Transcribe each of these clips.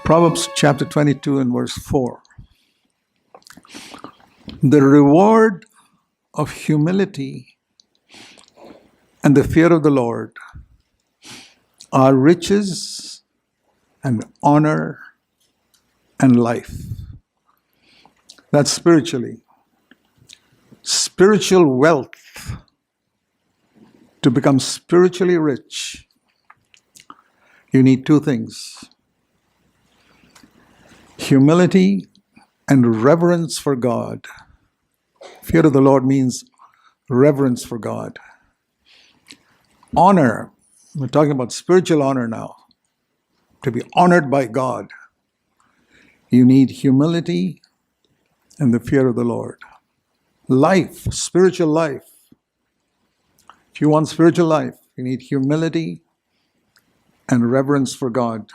Proverbs chapter 22 and verse 4. The reward of humility and the fear of the Lord are riches and honor and life. That's spiritually. Spiritual wealth, to become spiritually rich, you need two things: humility and reverence for God. Fear of the Lord means reverence for God. Honor, we're talking about spiritual honor now, to be honored by God. You need humility and the fear of the Lord. Life, spiritual life. If you want spiritual life, you need humility and reverence for God.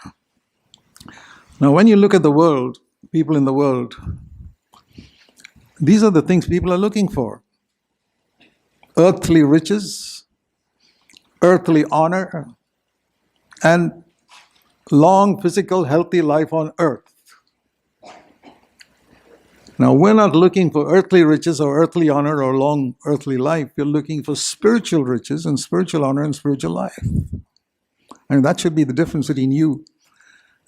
Now, when you look at the world, people in the world, these are the things people are looking for: earthly riches, earthly honor, and long, physical, healthy life on earth. Now, we're not looking for earthly riches or earthly honor or long earthly life. We're looking for spiritual riches and spiritual honor and spiritual life. And that should be the difference between you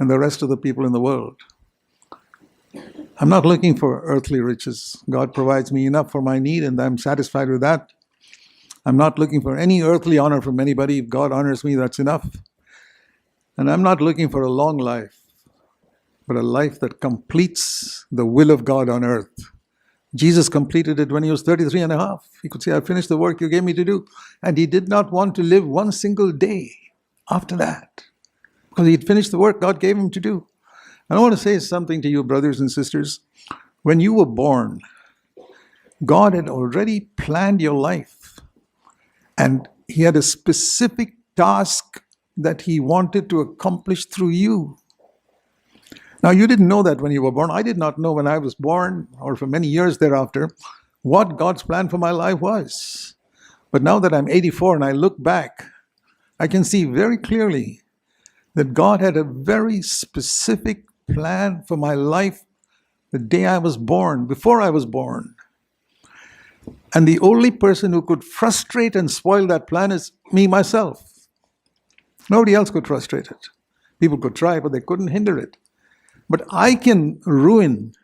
and the rest of the people in the world. I'm not looking for earthly riches. God provides me enough for my need, and I'm satisfied with that. I'm not looking for any earthly honor from anybody. If God honors me, that's enough. And I'm not looking for a long life, but a life that completes the will of God on earth. Jesus completed it when he was 33 and a half. He could say, I finished the work you gave me to do. And he did not want to live one single day after that, because he'd finished the work God gave him to do. And I want to say something to you, brothers and sisters. When you were born, God had already planned your life. And he had a specific task that he wanted to accomplish through you. Now, you didn't know that when you were born. I did not know when I was born, or for many years thereafter, what God's plan for my life was. But now that I'm 84 and I look back, I can see very clearly that God had a very specific plan for my life the day I was born, before I was born. And the only person who could frustrate and spoil that plan is me, myself. Nobody else could frustrate it. People could try, but they couldn't hinder it. But I can ruin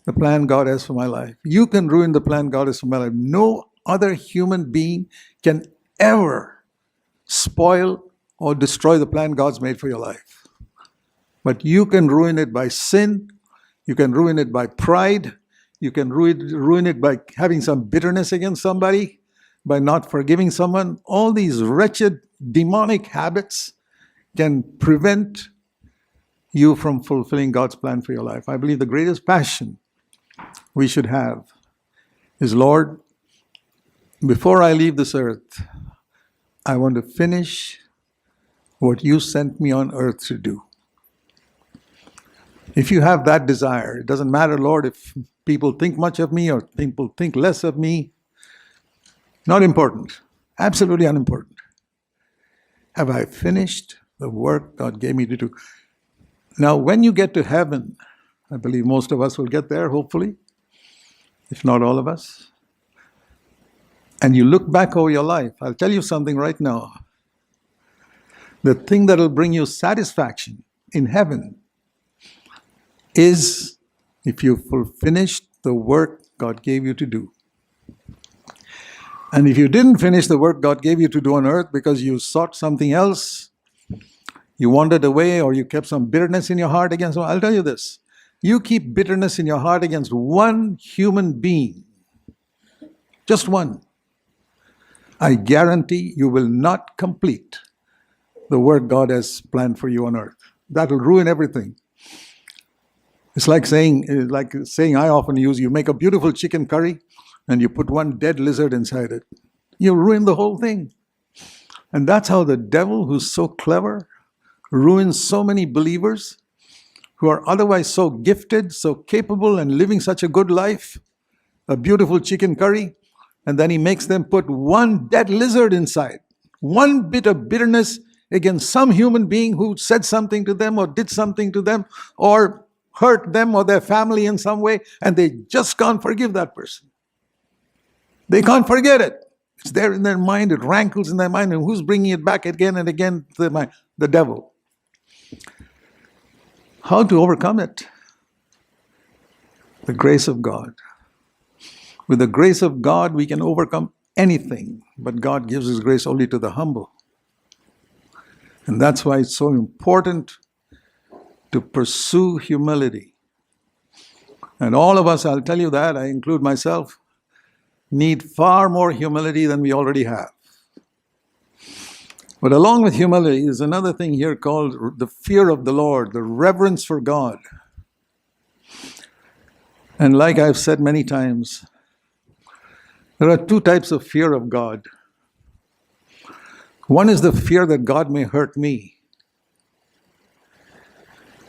the plan God has for my life. You can ruin the plan God has for my life. No other human being can ever spoil or destroy the plan God's made for your life. But you can ruin it by sin. You can ruin it by pride. You can ruin it by having some bitterness against somebody, by not forgiving someone. All these wretched, demonic habits can prevent you from fulfilling God's plan for your life. I believe the greatest passion we should have is, Lord, before I leave this earth, I want to finish what you sent me on earth to do. If you have that desire, it doesn't matter, Lord, if people think much of me or people think less of me. Not important. Absolutely unimportant. Have I finished the work God gave me to do? Now, when you get to heaven, I believe most of us will get there, hopefully, if not all of us, and you look back over your life, I'll tell you something right now. The thing that will bring you satisfaction in heaven is if you finished the work God gave you to do. And if you didn't finish the work God gave you to do on earth because you sought something else, you wandered away, or you kept some bitterness in your heart against someone, I'll tell you this. You keep bitterness in your heart against one human being, just one, I guarantee you will not complete the work God has planned for you on earth. That will ruin everything. It's like saying I often use, you make a beautiful chicken curry and you put one dead lizard inside it. You ruin the whole thing. And that's how the devil, who's so clever, ruins so many believers who are otherwise so gifted, so capable, and living such a good life, a beautiful chicken curry, and then he makes them put one dead lizard inside. One bit of bitterness against some human being who said something to them or did something to them or hurt them or their family in some way, and they just can't forgive that person. They can't forget it. It's there in their mind. It rankles in their mind. And who's bringing it back again and again to their mind? The devil. How to overcome it? The grace of God. With the grace of God, we can overcome anything. But God gives His grace only to the humble. And that's why it's so important to pursue humility. And all of us, I'll tell you that, I include myself, need far more humility than we already have. But along with humility is another thing here called the fear of the Lord, the reverence for God. And like I've said many times, there are two types of fear of God. One is the fear that God may hurt me.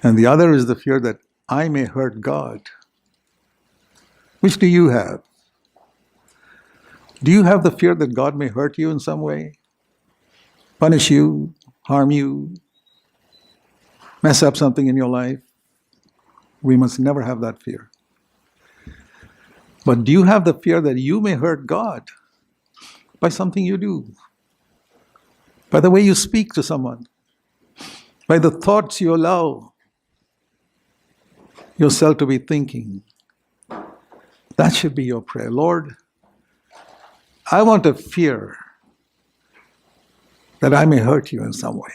And the other is the fear that I may hurt God. Which do you have? Do you have the fear that God may hurt you in some way? Punish you, harm you, mess up something in your life? We must never have that fear. But do you have the fear that you may hurt God by something you do? By the way you speak to someone? By the thoughts you allow yourself to be thinking? That should be your prayer. Lord, I want a fear that I may hurt you in some way.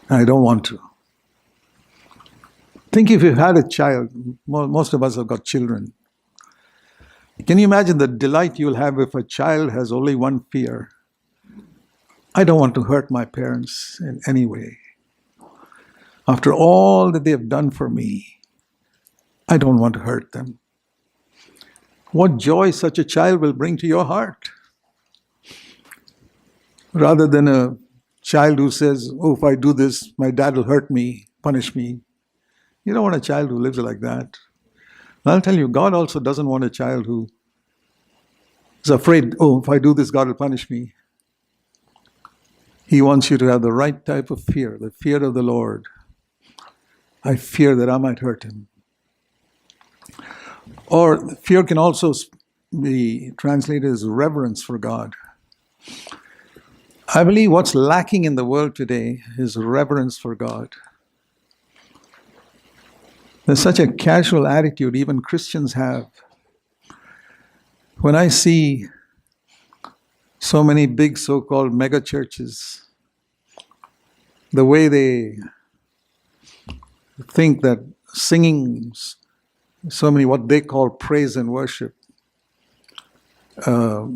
I don't want to. Think if you had a child, most of us have got children. Can you imagine the delight you'll have if a child has only one fear? I don't want to hurt my parents in any way. After all that they have done for me, I don't want to hurt them. What joy such a child will bring to your heart. Rather than a child who says, oh, if I do this, my dad will hurt me, punish me. You don't want a child who lives like that. And I'll tell you, God also doesn't want a child who is afraid, oh, if I do this, God will punish me. He wants you to have the right type of fear, the fear of the Lord. I fear that I might hurt him. Or fear can also be translated as reverence for God. I believe what's lacking in the world today is reverence for God. There's such a casual attitude even Christians have. When I see so many big so-called mega churches, the way they think that singing so many what they call praise and worship up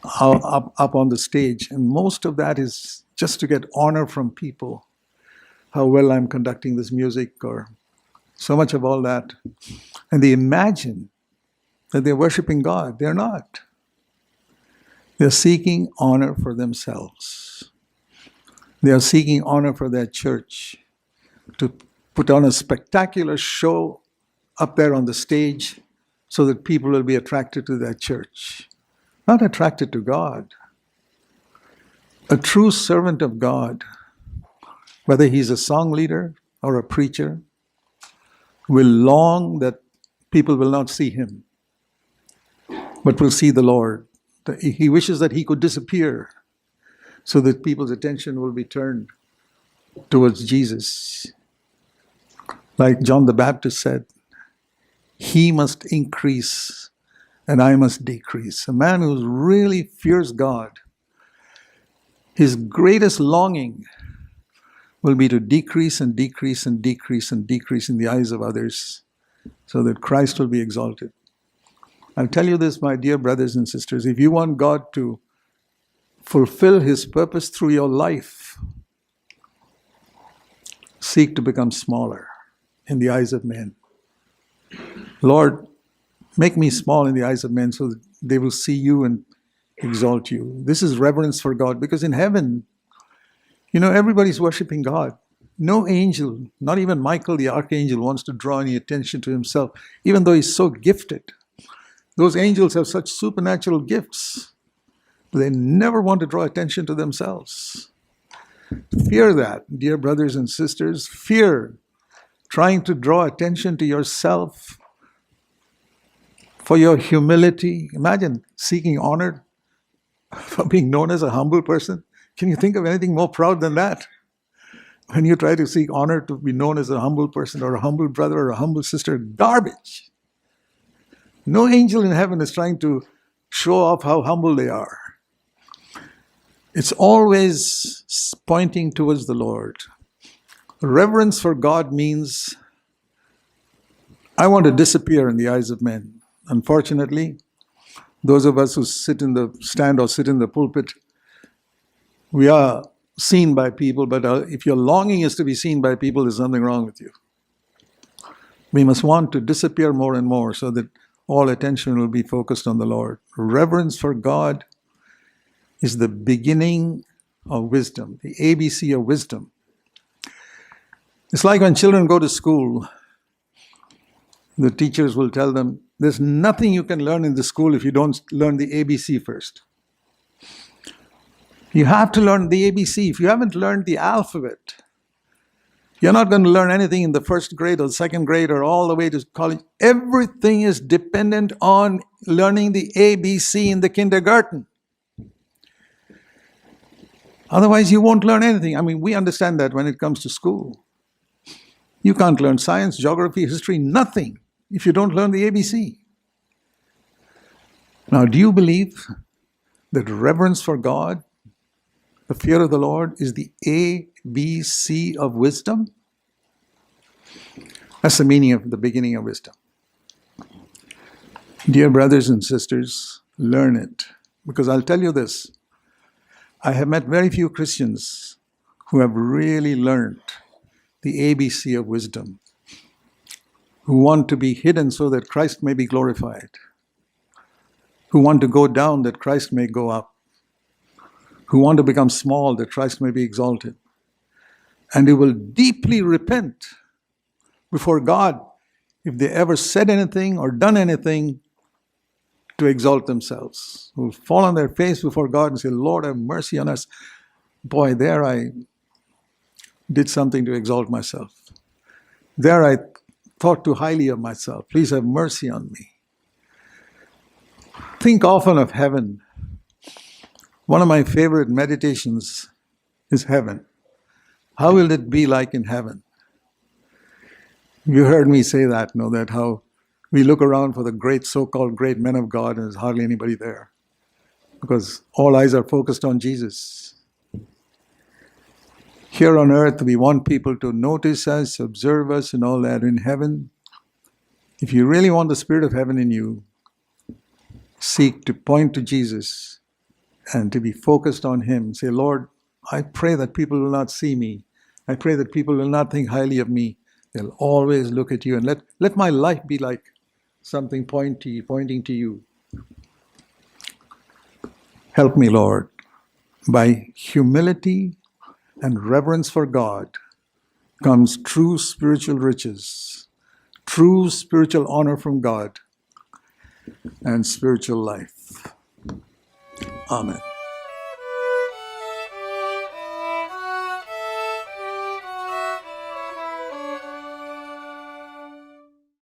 on the stage, and most of that is just to get honor from people, how well I'm conducting this music, or so much of all that. And they imagine that they're worshiping God. They're not. They're seeking honor for themselves. They are seeking honor for their church, to put on a spectacular show up there on the stage so that people will be attracted to their church, not attracted to God. A true servant of God, whether he's a song leader or a preacher, will long that people will not see him, but will see the Lord. He wishes that he could disappear so that people's attention will be turned towards Jesus. Like John the Baptist said, he must increase and I must decrease. A man who really fears God, his greatest longing will be to decrease and decrease and decrease and decrease in the eyes of others so that Christ will be exalted. I'll tell you this, my dear brothers and sisters, if you want God to fulfill his purpose through your life, seek to become smaller in the eyes of men. Lord, make me small in the eyes of men so that they will see you and exalt you. This is reverence for God, because in heaven, everybody's worshiping God. No angel, not even Michael the archangel, wants to draw any attention to himself, even though he's so gifted. Those angels have such supernatural gifts. They never want to draw attention to themselves. Fear that, dear brothers and sisters. Fear trying to draw attention to yourself for your humility. Imagine seeking honor for being known as a humble person. Can you think of anything more proud than that? When you try to seek honor to be known as a humble person or a humble brother or a humble sister, garbage. No angel in heaven is trying to show off how humble they are. It's always pointing towards the Lord. Reverence for God means I want to disappear in the eyes of men. Unfortunately, those of us who sit in the stand or sit in the pulpit, we are seen by people, but if your longing is to be seen by people, there's something wrong with you. We must want to disappear more and more so that all attention will be focused on the Lord. Reverence for God is the beginning of wisdom, the ABC of wisdom. It's like when children go to school, the teachers will tell them, there's nothing you can learn in the school if you don't learn the ABC first. You have to learn the ABC. If you haven't learned the alphabet, you're not going to learn anything in the first grade or second grade or all the way to college. Everything is dependent on learning the ABC in the kindergarten. Otherwise, you won't learn anything. I mean, we understand that when it comes to school. You can't learn science, geography, history, nothing if you don't learn the ABC. Now, do you believe that reverence for God, the fear of the Lord, is the ABC of wisdom? That's the meaning of the beginning of wisdom. Dear brothers and sisters, learn it. Because I'll tell you this, I have met very few Christians who have really learned the ABC of wisdom, who want to be hidden so that Christ may be glorified, who want to go down that Christ may go up, who want to become small that Christ may be exalted, and who will deeply repent before God if they ever said anything or done anything to exalt themselves, who will fall on their face before God and say, Lord, have mercy on us. Boy, there I did something to exalt myself. There I thought too highly of myself. Please have mercy on me. Think often of heaven. One of my favorite meditations is heaven. How will it be like in heaven? You heard me say that, that how we look around for the great, so-called great men of God, and there's hardly anybody there. Because all eyes are focused on Jesus. Here on earth, we want people to notice us, observe us, and all that. In heaven, if you really want the Spirit of heaven in you, seek to point to Jesus and to be focused on Him. Say, Lord, I pray that people will not see me. I pray that people will not think highly of me. They'll always look at you, and let my life be like something pointing to you. Help me, Lord. By humility and reverence for God comes true spiritual riches, true spiritual honor from God, and spiritual life. Amen.